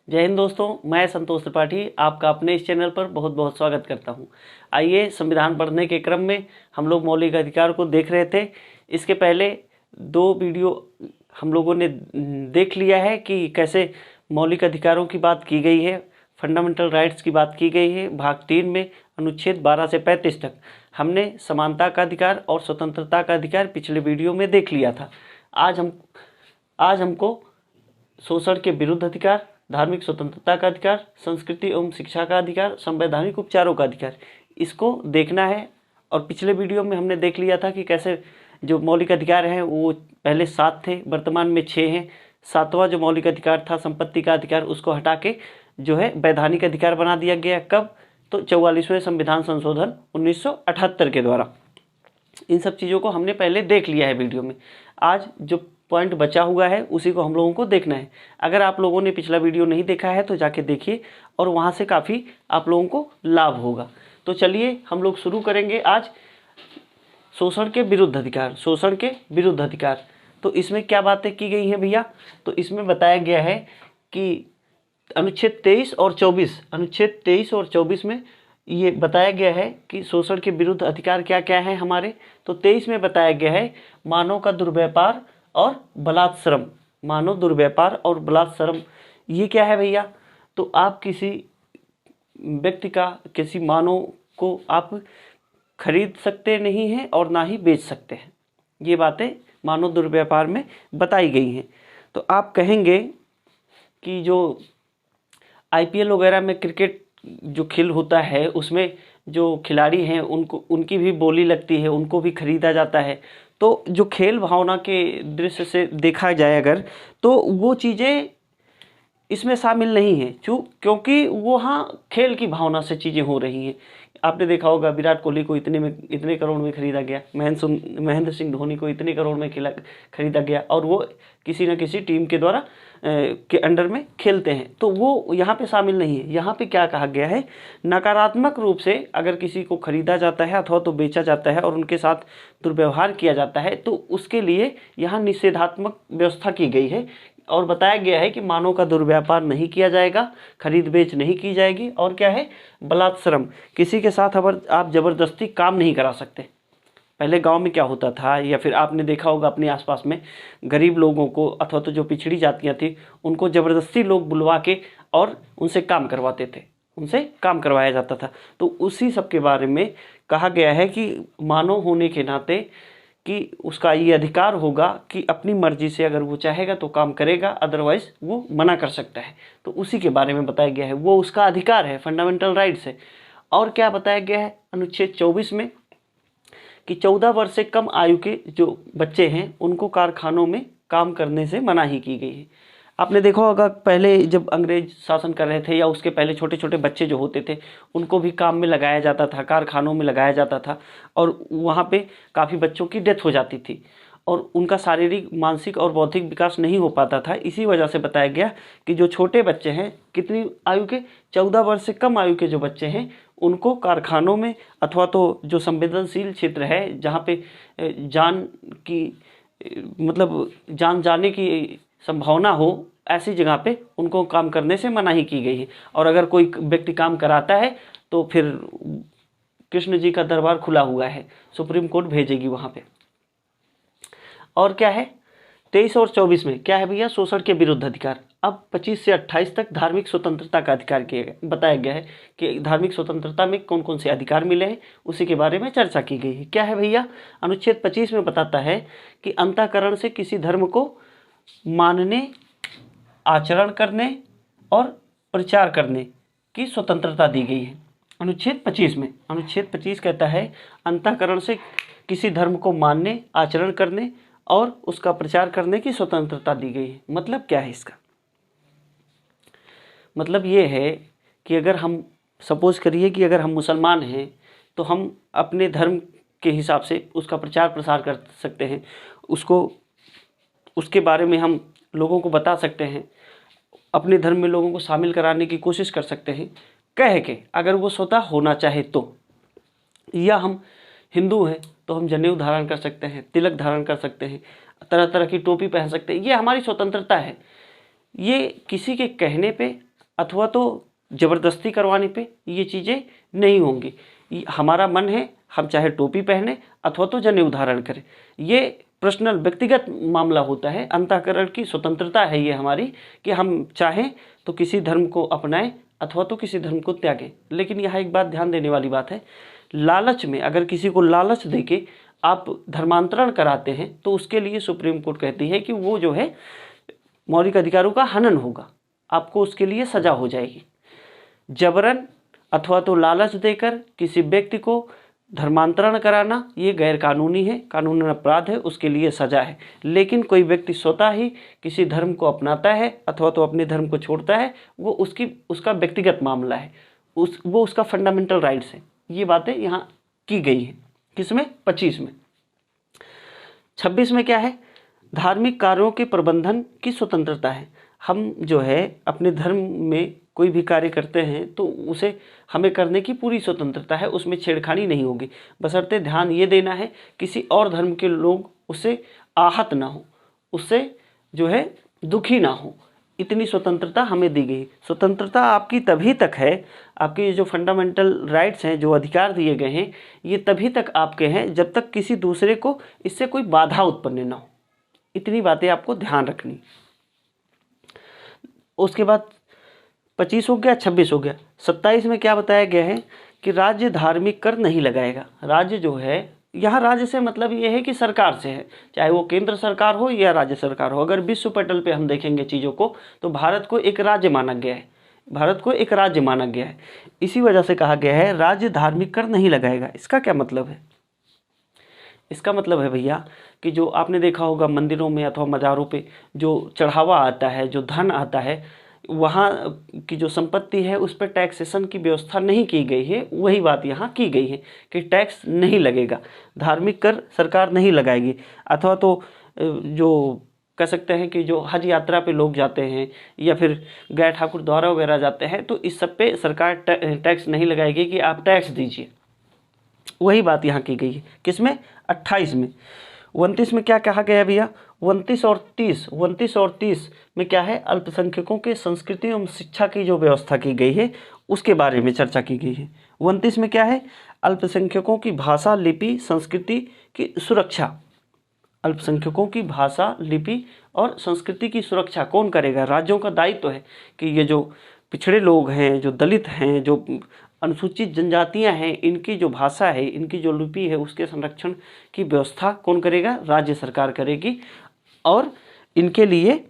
जय हिंद दोस्तों, मैं संतोष त्रिपाठी आपका अपने इस चैनल पर बहुत बहुत स्वागत करता हूं। आइए, संविधान पढ़ने के क्रम में हम लोग मौलिक अधिकार को देख रहे थे। इसके पहले दो वीडियो हम लोगों ने देख लिया है कि कैसे मौलिक अधिकारों की बात की गई है, फंडामेंटल राइट्स की बात की गई है। भाग 3 में अनुच्छेद 12 से 35 तक हमने समानता का अधिकार और स्वतंत्रता का अधिकार पिछले वीडियो में देख लिया था। आज हमको शोषण के विरुद्ध अधिकार, धार्मिक स्वतंत्रता का अधिकार, संस्कृति एवं शिक्षा का अधिकार, संवैधानिक उपचारों का अधिकार, इसको देखना है। और पिछले वीडियो में हमने देख लिया था कि कैसे जो मौलिक अधिकार हैं वो पहले 7 थे, वर्तमान में 6 हैं। 7वां जो मौलिक अधिकार था संपत्ति का अधिकार, उसको हटा के जो है वैधानिक अधिकार बना दिया गया। कब? तो 44वें संविधान संशोधन 1978 के द्वारा। इन सब चीज़ों को हमने पहले देख लिया है वीडियो में। आज जो पॉइंट बचा हुआ है उसी को हम लोगों को देखना है। अगर आप लोगों ने पिछला वीडियो नहीं देखा है तो जाके देखिए और वहाँ से काफ़ी आप लोगों को लाभ होगा। तो चलिए हम लोग शुरू करेंगे आज शोषण के विरुद्ध अधिकार। शोषण के विरुद्ध अधिकार, तो इसमें क्या बातें की गई हैं भैया? तो इसमें बताया गया है कि अनुच्छेद 23 और 24 में ये बताया गया है कि शोषण के विरुद्ध अधिकार क्या क्या है हमारे। तो 23 में बताया गया है मानव का दुर्व्यापार और बलात्श्रम। मानव दुर्व्यापार और बलात्श्रम ये क्या है भैया? तो आप किसी व्यक्ति का, किसी मानव को आप खरीद सकते नहीं हैं और ना ही बेच सकते हैं। ये बातें मानव दुर्व्यापार में बताई गई हैं। तो आप कहेंगे कि जो आईपीएल वगैरह में क्रिकेट जो खेल होता है उसमें जो खिलाड़ी हैं उनकी भी बोली लगती है, उनको भी खरीदा जाता है। तो जो खेल भावना के दृश्य से देखा जाए अगर, तो वो चीज़ें इसमें शामिल नहीं है, क्योंकि वो हाँ खेल की भावना से चीज़ें हो रही हैं। आपने देखा होगा विराट कोहली को इतने करोड़ में खरीदा गया, महेंद्र सिंह धोनी को इतने करोड़ में खरीदा गया और वो किसी न किसी टीम के द्वारा के अंडर में खेलते हैं। तो वो यहाँ पे शामिल नहीं है। यहाँ पे क्या कहा गया है, नकारात्मक रूप से अगर किसी को खरीदा जाता है अथवा तो बेचा जाता है और उनके साथ दुर्व्यवहार किया जाता है तो उसके लिए यहाँ निषेधात्मक व्यवस्था की गई है और बताया गया है कि मानव का दुर्व्यापार नहीं किया जाएगा, खरीद बेच नहीं की जाएगी। और क्या है, बलात्श्रम, किसी के साथ आप ज़बरदस्ती काम नहीं करा सकते। पहले गांव में क्या होता था, या फिर आपने देखा होगा अपने आसपास में गरीब लोगों को अथवा तो जो पिछड़ी जातियां थी उनको ज़बरदस्ती लोग बुलवा के और उनसे काम करवाते थे, उनसे काम करवाया जाता था। तो उसी सब के बारे में कहा गया है कि मानव होने के नाते कि उसका ये अधिकार होगा कि अपनी मर्जी से अगर वो चाहेगा तो काम करेगा, अदरवाइज वो मना कर सकता है। तो उसी के बारे में बताया गया है, वो उसका अधिकार है, फंडामेंटल राइट्स है। और क्या बताया गया है अनुच्छेद 24 में कि 14 वर्ष से कम आयु के जो बच्चे हैं उनको कारखानों में काम करने से मनाही की गई है। आपने देखा होगा पहले जब अंग्रेज शासन कर रहे थे या उसके पहले छोटे छोटे बच्चे जो होते थे उनको भी काम में लगाया जाता था, कारखानों में लगाया जाता था और वहाँ पे काफ़ी बच्चों की डेथ हो जाती थी और उनका शारीरिक, मानसिक और बौद्धिक विकास नहीं हो पाता था। इसी वजह से बताया गया कि जो छोटे बच्चे हैं, कितनी आयु के, 14 वर्ष से कम आयु के जो बच्चे हैं उनको कारखानों में अथवा तो जो संवेदनशील क्षेत्र है जहाँ पे जान जाने की संभावना हो, ऐसी जगह पे उनको काम करने से मनाही की गई है। और अगर कोई व्यक्ति काम कराता है तो फिर कृष्ण जी का दरबार खुला हुआ है, सुप्रीम कोर्ट भेजेगी वहाँ पे। और क्या है 23 और 24 में क्या है भैया, शोषण के विरुद्ध अधिकार। अब 25 से 28 तक धार्मिक स्वतंत्रता का अधिकार बताया गया है कि धार्मिक स्वतंत्रता में कौन कौन से अधिकार मिले हैं, उसी के बारे में चर्चा की गई है। क्या है भैया, अनुच्छेद 25 में बताता है कि अंतःकरण से किसी धर्म को मानने, आचरण करने और प्रचार करने की स्वतंत्रता दी गई है अनुच्छेद 25 में। अनुच्छेद 25 कहता है अंतःकरण से किसी धर्म को मानने, आचरण करने और उसका प्रचार करने की स्वतंत्रता दी गई है। मतलब क्या है इसका? मतलब ये है कि अगर हम सपोज करिए कि अगर हम मुसलमान हैं तो हम अपने धर्म के हिसाब से उसका प्रचार प्रसार कर सकते हैं, उसके बारे में हम लोगों को बता सकते हैं, अपने धर्म में लोगों को शामिल कराने की कोशिश कर सकते हैं कह के, अगर वो स्वतः होना चाहे तो। या हम हिंदू हैं तो हम जनेऊ धारण कर सकते हैं, तिलक धारण कर सकते हैं, तरह तरह की टोपी पहन सकते हैं, ये हमारी स्वतंत्रता है। ये किसी के कहने पे अथवा तो ज़बरदस्ती करवाने पे ये चीज़ें नहीं होंगी। हमारा मन है, हम चाहे टोपी पहने अथवा तो जनेऊ धारण करें, ये पर्सनल व्यक्तिगत मामला होता है। अंतःकरण की स्वतंत्रता है ये हमारी कि हम चाहें तो किसी धर्म को अपनाएं अथवा तो किसी धर्म को त्यागें। लेकिन यहाँ एक बात ध्यान देने वाली बात है, लालच में अगर किसी को लालच देके आप धर्मांतरण कराते हैं तो उसके लिए सुप्रीम कोर्ट कहती है कि वो जो है मौलिक अधिकारों का हनन होगा, आपको उसके लिए सजा हो जाएगी। जबरन अथवा तो लालच देकर किसी व्यक्ति को धर्मांतरण कराना ये गैर कानूनी है, कानूनन अपराध है, उसके लिए सजा है। लेकिन कोई व्यक्ति स्वतः ही किसी धर्म को अपनाता है अथवा तो अपने धर्म को छोड़ता है, वो उसका व्यक्तिगत मामला है, वो उसका फंडामेंटल राइट्स है। ये बातें यहाँ की गई हैं। किसमें? 25 में। 26 में क्या है? धार्मिक कार्यों के प्रबंधन की स्वतंत्रता है। हम जो है अपने धर्म में कोई भी कार्य करते हैं तो उसे हमें करने की पूरी स्वतंत्रता है, उसमें छेड़खानी नहीं होगी। बशर्ते ध्यान ये देना है किसी और धर्म के लोग उससे आहत ना हो, उससे जो है दुखी ना हो, इतनी स्वतंत्रता हमें दी गई। स्वतंत्रता आपकी तभी तक है, आपके जो फंडामेंटल राइट्स हैं, जो अधिकार दिए गए हैं, ये तभी तक आपके हैं जब तक किसी दूसरे को इससे कोई बाधा उत्पन्न ना हो। इतनी बातें आपको ध्यान रखनी। उसके बाद 25 हो गया, 26 हो गया। 27 में क्या बताया गया है कि राज्य धार्मिक कर नहीं लगाएगा। राज्य जो है, यहाँ राज्य से मतलब ये है कि सरकार से है, चाहे वो केंद्र सरकार हो या राज्य सरकार हो। अगर विश्व पटल पे हम देखेंगे चीज़ों को तो भारत को एक राज्य माना गया है, भारत को एक राज्य माना गया है। इसी वजह से कहा गया है राज्य धार्मिक कर नहीं लगाएगा। इसका क्या मतलब है? इसका मतलब है भैया कि जो आपने देखा होगा मंदिरों में अथवा मज़ारों पे जो चढ़ावा आता है, जो धन आता है, वहाँ की जो संपत्ति है उस पर टैक्सेशन की व्यवस्था नहीं की गई है। वही बात यहाँ की गई है कि टैक्स नहीं लगेगा, धार्मिक कर सरकार नहीं लगाएगी। अथवा तो जो कह सकते हैं कि जो हज यात्रा पे लोग जाते हैं या फिर गए ठाकुर द्वारा वगैरह जाते हैं तो इस सब पे सरकार टैक्स नहीं लगाएगी कि आप टैक्स दीजिए। वही बात यहाँ की गई है। किसमें? 28 में। 29 में क्या कहा गया भैया? 29 और 30 में क्या है? अल्पसंख्यकों के संस्कृति एवं शिक्षा की जो व्यवस्था की गई है उसके बारे में चर्चा की गई है। 29 में क्या है? अल्पसंख्यकों की भाषा, लिपि, संस्कृति की सुरक्षा। अल्पसंख्यकों की भाषा, लिपि और संस्कृति की सुरक्षा कौन करेगा? राज्यों का दायित्व है कि ये जो पिछड़े लोग हैं, जो दलित हैं, जो अनुसूचित जनजातियां हैं, इनकी जो भाषा है, इनकी जो लिपि है, उसके संरक्षण की व्यवस्था कौन करेगा? राज्य सरकार करेगी। और इनके लिए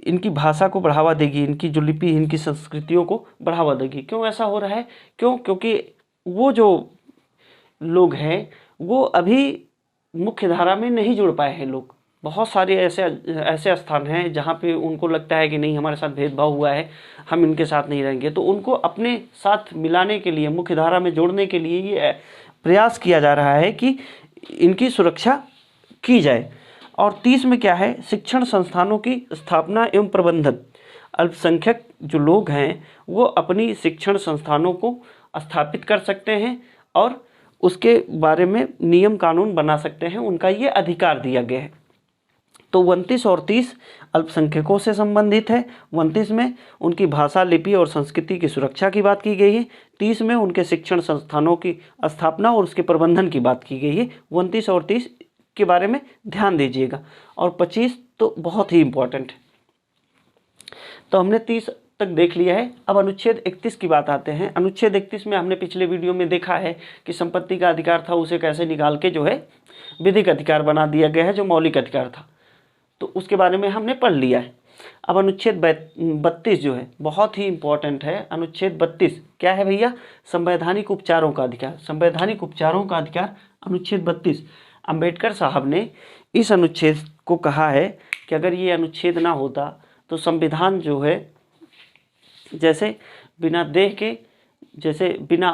इनकी भाषा को बढ़ावा देगी, इनकी जो लिपि, इनकी संस्कृतियों को बढ़ावा देगी। क्यों ऐसा हो रहा है? क्योंकि वो जो लोग हैं वो अभी मुख्य धारा में नहीं जुड़ पाए हैं। लोग बहुत सारे ऐसे स्थान हैं जहाँ पे उनको लगता है कि नहीं, हमारे साथ भेदभाव हुआ है, हम इनके साथ नहीं रहेंगे। तो उनको अपने साथ मिलाने के लिए, मुख्य धारा में जोड़ने के लिए ये प्रयास किया जा रहा है कि इनकी सुरक्षा की जाए। और 30 में क्या है? शिक्षण संस्थानों की स्थापना एवं प्रबंधन। अल्पसंख्यक जो लोग हैं वो अपनी शिक्षण संस्थानों को स्थापित कर सकते हैं और उसके बारे में नियम कानून बना सकते हैं, उनका ये अधिकार दिया गया है। तो 29 और 30 अल्पसंख्यकों से संबंधित है। 29 में उनकी भाषा, लिपि और संस्कृति की सुरक्षा की बात की गई है। 30 में उनके शिक्षण संस्थानों की स्थापना और उसके प्रबंधन की बात की गई है। 29 और 30 के बारे में ध्यान दीजिएगा। और 25 तो बहुत ही इम्पोर्टेंट है। तो हमने 30 तक देख लिया है। अब अनुच्छेद 31 की बात आते हैं। अनुच्छेद 31 में हमने पिछले वीडियो में देखा है कि संपत्ति का अधिकार था, उसे कैसे निकाल के जो है विधिक अधिकार बना दिया गया है, जो मौलिक अधिकार था, तो उसके बारे में हमने पढ़ लिया है। अब अनुच्छेद 32 जो है बहुत ही इम्पोर्टेंट है। अनुच्छेद 32 क्या है भैया? संवैधानिक उपचारों का अधिकार। संवैधानिक उपचारों का अधिकार अनुच्छेद 32। अंबेडकर साहब ने इस अनुच्छेद को कहा है कि अगर ये अनुच्छेद ना होता तो संविधान जो है, जैसे बिना देह के, जैसे बिना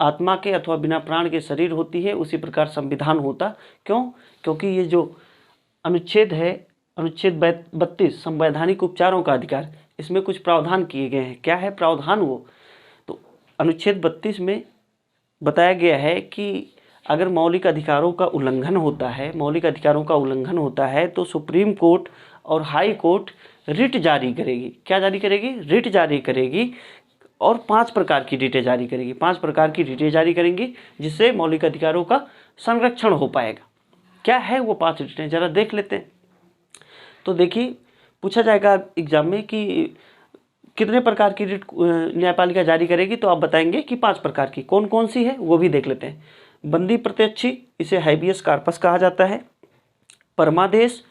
आत्मा के अथवा बिना प्राण के शरीर होती है, उसी प्रकार संविधान होता। क्यों? क्योंकि ये जो अनुच्छेद है, अनुच्छेद 32 संवैधानिक उपचारों का अधिकार, इसमें कुछ प्रावधान किए गए हैं। क्या है प्रावधान? वो तो अनुच्छेद 32 में बताया गया है कि अगर मौलिक अधिकारों का उल्लंघन होता है, मौलिक अधिकारों का उल्लंघन होता है तो सुप्रीम कोर्ट और हाई कोर्ट रिट जारी करेगी। क्या जारी करेगी? रिट जारी करेगी। और 5 प्रकार की रिटें जारी करेगी। 5 प्रकार की रिटें जारी करेंगी जिससे मौलिक अधिकारों का संरक्षण हो पाएगा। क्या है वो 5 रिटें, जरा देख लेते हैं। तो देखिए, पूछा जाएगा एग्जाम में कि कितने प्रकार की रिट न्यायपालिका जारी करेगी, तो आप बताएंगे कि 5 प्रकार की। कौन कौन सी है वो भी देख लेते हैं। बंदी प्रत्यक्षी, इसे हैबियस कार्पस कहा जाता है। परमादेश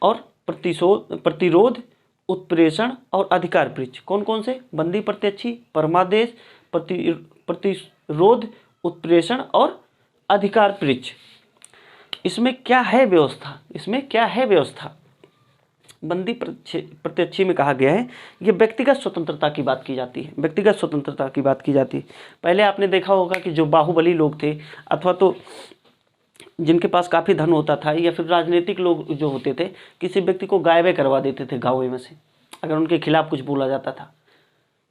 और प्रतिरोध, उत्प्रेषण और अधिकार परीक्ष। कौन कौन से? बंदी प्रत्यक्षी, परमादेश, प्रतिरोध, उत्प्रेषण और अधिकार परीक्ष। इसमें क्या है व्यवस्था? इसमें क्या है व्यवस्था? बंदी प्रत्यक्षी में कहा गया है ये व्यक्तिगत स्वतंत्रता की बात की जाती है। व्यक्तिगत स्वतंत्रता की बात की जाती है। पहले आपने देखा होगा कि जो बाहुबली लोग थे, अथवा तो जिनके पास काफ़ी धन होता था, या फिर राजनीतिक लोग जो होते थे, किसी व्यक्ति को गायब करवा देते थे गाँव में से, अगर उनके खिलाफ कुछ बोला जाता था।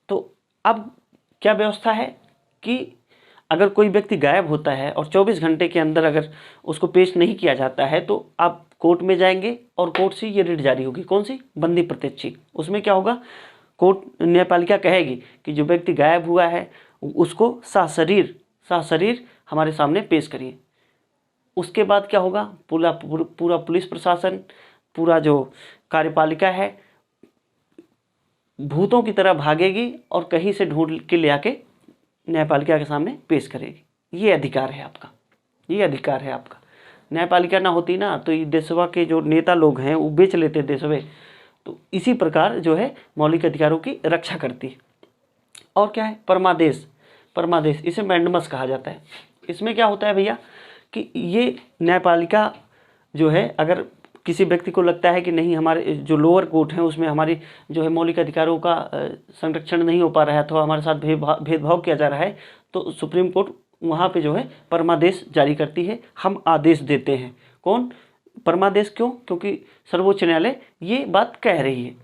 तो अब क्या व्यवस्था है कि अगर कोई व्यक्ति गायब होता है और 24 घंटे के अंदर अगर उसको पेश नहीं किया जाता है, तो आप कोर्ट में जाएंगे और कोर्ट से ये रिट जारी होगी। कौन सी? बंदी प्रत्यक्षी। उसमें क्या होगा? कोर्ट, न्यायपालिका कहेगी कि जो व्यक्ति गायब हुआ है उसको सशरीर हमारे सामने पेश करिए। उसके बाद क्या होगा? पूरा पुलिस प्रशासन, पूरा जो कार्यपालिका है, भूतों की तरह भागेगी और कहीं से ढूंढ के ले आके न्यायपालिका के सामने पेश करेगी। ये अधिकार है आपका, ये अधिकार है आपका। न्यायपालिका ना होती ना तो ये देशवा के जो नेता लोग हैं वो बेच लेते देशवे। तो इसी प्रकार जो है मौलिक अधिकारों की रक्षा करती है। और क्या है? परमादेश। परमादेश, इसे मैंडमस कहा जाता है। इसमें क्या होता है भैया कि ये न्यायपालिका जो है, अगर किसी व्यक्ति को लगता है कि नहीं, हमारे जो लोअर कोर्ट हैं उसमें हमारी जो है मौलिक अधिकारों का संरक्षण नहीं हो पा रहा है, अथवा हमारे साथ भेदभाव किया जा रहा है, तो सुप्रीम कोर्ट वहाँ पे जो है परमादेश जारी करती है। हम आदेश देते हैं। कौन? परमादेश। क्यों? क्योंकि सर्वोच्च न्यायालय ये बात कह रही है।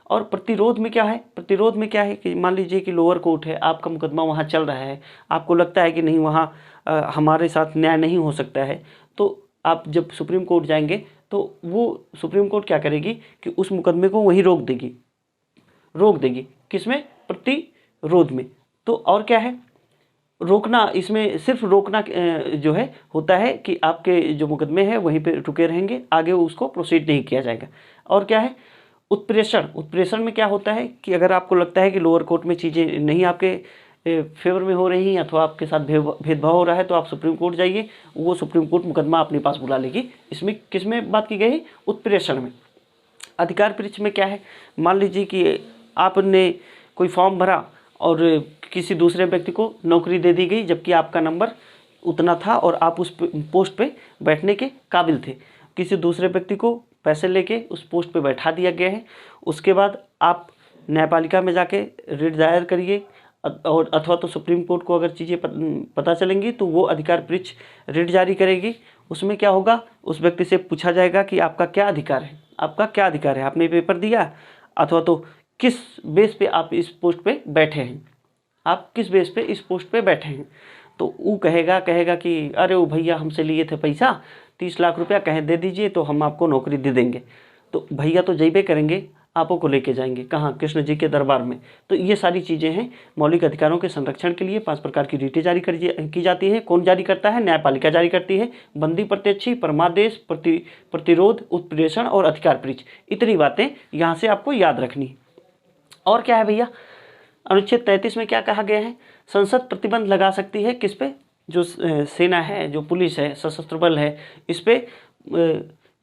और प्रतिरोध में क्या है? प्रतिरोध में क्या है कि मान लीजिए कि लोअर कोर्ट है, आपका मुकदमा वहाँ चल रहा है, आपको लगता है कि नहीं वहाँ हमारे साथ न्याय नहीं हो सकता है, तो आप जब सुप्रीम कोर्ट जाएंगे तो वो सुप्रीम कोर्ट क्या करेगी कि उस मुकदमे को वहीं रोक देगी। किसमें? प्रतिरोध में। तो और क्या है? रोकना। इसमें सिर्फ रोकना जो है होता है कि आपके जो मुकदमे हैं वहीं पे रुके रहेंगे, आगे उसको प्रोसीड नहीं किया जाएगा। और क्या है? उत्प्रेषण। उत्प्रेषण में क्या होता है कि अगर आपको लगता है कि लोअर कोर्ट में चीज़ें नहीं आपके फेवर में हो रही हैं, अथवा आपके साथ भेदभाव हो रहा है, तो आप सुप्रीम कोर्ट जाइए, वो सुप्रीम कोर्ट मुकदमा अपने पास बुला लेगी। इसमें किस में बात की गई? उत्प्रेषण में। अधिकार परीक्ष में क्या है? मान लीजिए कि आपने कोई फॉर्म भरा और किसी दूसरे व्यक्ति को नौकरी दे दी गई, जबकि आपका नंबर उतना था और आप उस पोस्ट पे बैठने के काबिल थे। किसी दूसरे व्यक्ति को पैसे लेके उस पोस्ट पे बैठा दिया गया है। उसके बाद आप न्यायपालिका में जाके रिट दायर करिए, और अथवा तो सुप्रीम कोर्ट को अगर चीज़ें पता चलेंगी तो वो अधिकार परीक्ष रिट जारी करेगी। उसमें क्या होगा? उस व्यक्ति से पूछा जाएगा कि आपका क्या अधिकार है, आपका क्या अधिकार है, आपने पेपर दिया, अथवा तो किस बेस पे आप इस पोस्ट पे बैठे हैं, आप किस बेस पे इस पोस्ट पे बैठे हैं। तो वो कहेगा कि अरे वो भैया हमसे लिए थे पैसा 30 लाख रुपया, कहें दे दीजिए तो हम आपको नौकरी दे देंगे। तो भैया तो जैबे करेंगे, आपो को लेके जाएंगे कहाँ? कृष्ण जी के दरबार में। तो ये सारी चीज़ें हैं। मौलिक अधिकारों के संरक्षण के लिए 5 प्रकार की रिटें जारी की जाती है। कौन जारी करता है? न्यायपालिका जारी करती है। बंदी प्रत्यक्षी, परमादेश, प्रतिरोध, उत्प्रेषण और अधिकार परीक्ष। इतनी बातें यहाँ से आपको याद रखनी है। और क्या है भैया? अनुच्छेद 33 में क्या कहा गया है? संसद प्रतिबंध लगा सकती है किस पे? जो सेना है, जो पुलिस है, सशस्त्र बल है, इस पे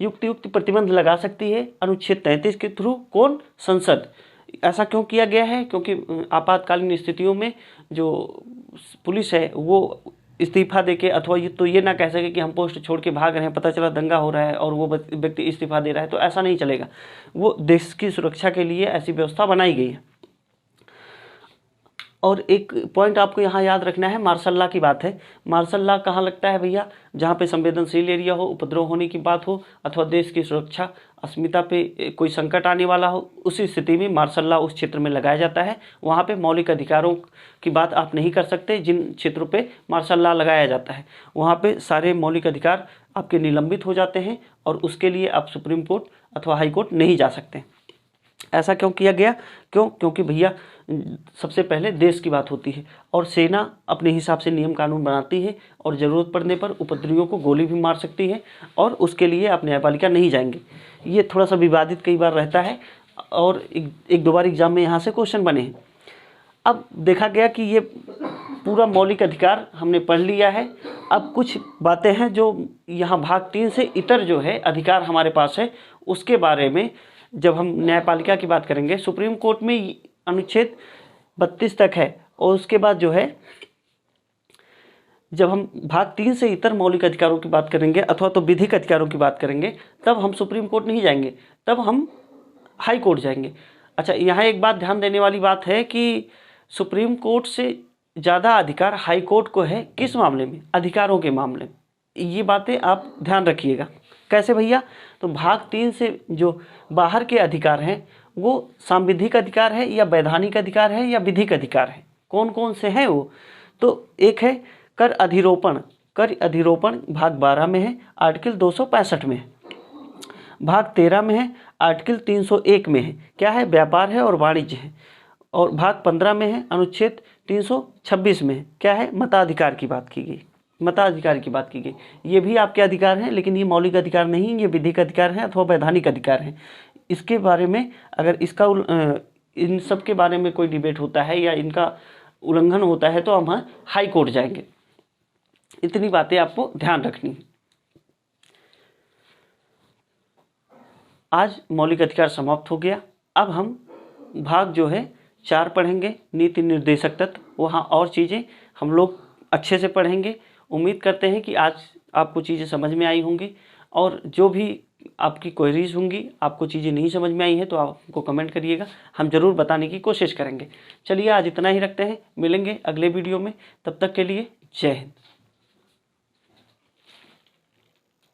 युक्त प्रतिबंध लगा सकती है अनुच्छेद 33 के थ्रू। कौन? संसद। ऐसा क्यों किया गया है? क्योंकि आपातकालीन स्थितियों में जो पुलिस है वो इस्तीफा देके, अथवा ये ना कह सके कि हम पोस्ट छोड़ के भाग रहे हैं, पता चला दंगा हो रहा है और वो व्यक्ति इस्तीफा दे रहा है, तो ऐसा नहीं चलेगा। वो देश की सुरक्षा के लिए ऐसी व्यवस्था बनाई गई है। और एक पॉइंट आपको यहाँ याद रखना है, मार्शल लॉ की बात है। मार्शल लॉ कहाँ लगता है भैया? जहाँ पे संवेदनशील एरिया हो, उपद्रव होने की बात हो, अथवा देश की सुरक्षा, अस्मिता पे कोई संकट आने वाला हो, उसी स्थिति में मार्शल लॉ उस क्षेत्र में लगाया जाता है। वहाँ पे मौलिक अधिकारों की बात आप नहीं कर सकते। जिन क्षेत्रों पे मार्शल लॉ लगाया जाता है वहाँ पे सारे मौलिक अधिकार आपके निलंबित हो जाते हैं, और उसके लिए आप सुप्रीम कोर्ट अथवा हाई कोर्ट नहीं जा सकते। ऐसा क्यों किया गया? क्योंकि भैया सबसे पहले देश की बात होती है और सेना अपने हिसाब से नियम कानून बनाती है और ज़रूरत पड़ने पर उपद्रवियों को गोली भी मार सकती है और उसके लिए आप न्यायपालिका नहीं जाएंगे। ये थोड़ा सा विवादित कई बार रहता है और एक दो बार एग्जाम में यहाँ से क्वेश्चन बने हैं। अब देखा गया कि ये पूरा मौलिक अधिकार हमने पढ़ लिया है। अब कुछ बातें हैं जो यहाँ भाग 3 से इतर जो है अधिकार हमारे पास है, उसके बारे में जब हम न्यायपालिका की बात करेंगे, सुप्रीम कोर्ट में अनुच्छेद 32 तक है और उसके बाद जो है जब हम भाग 3 से इतर मौलिक अधिकारों की बात करेंगे अथवा तो विधिक अधिकारों की बात करेंगे, तब हम सुप्रीम कोर्ट नहीं जाएंगे, तब हम हाई कोर्ट जाएंगे। अच्छा, यहाँ एक बात ध्यान देने वाली बात है कि सुप्रीम कोर्ट से ज़्यादा अधिकार हाई कोर्ट को है। किस मामले में? अधिकारों के मामले में। ये बातें आप ध्यान रखिएगा। कैसे भैया? तो भाग 3 से जो बाहर के अधिकार हैं वो सांविधिक अधिकार है या वैधानिक अधिकार है या विधिक अधिकार है। कौन कौन से हैं वो? तो एक है कर अधिरोपण। कर अधिरोपण भाग 12 में है, आर्टिकल 265 में है। भाग 13 में है, आर्टिकल 301 में है। क्या है? व्यापार है और वाणिज्य है। और भाग 15 में है, अनुच्छेद 326 में है। क्या है? मताधिकार की बात की गई। मताधिकार की बात की गई। ये भी आपके अधिकार हैं, लेकिन ये मौलिक अधिकार नहीं, ये विधिक अधिकार हैं अथवा वैधानिक अधिकार हैं। इसके बारे में अगर इन सब के बारे में कोई डिबेट होता है या इनका उल्लंघन होता है तो हम हाई कोर्ट जाएंगे। इतनी बातें आपको ध्यान रखनी है। आज मौलिक अधिकार समाप्त हो गया। अब हम भाग जो है 4 पढ़ेंगे, नीति निर्देशक तत्व। वहाँ और चीज़ें हम लोग अच्छे से पढ़ेंगे। उम्मीद करते हैं कि आज आपको चीज़ें समझ में आई होंगी और जो भी आपकी क्वेरीज होंगी, आपको चीज़ें नहीं समझ में आई हैं तो आप हमको कमेंट करिएगा, हम ज़रूर बताने की कोशिश करेंगे। चलिए आज इतना ही रखते हैं, मिलेंगे अगले वीडियो में। तब तक के लिए जय हिंद।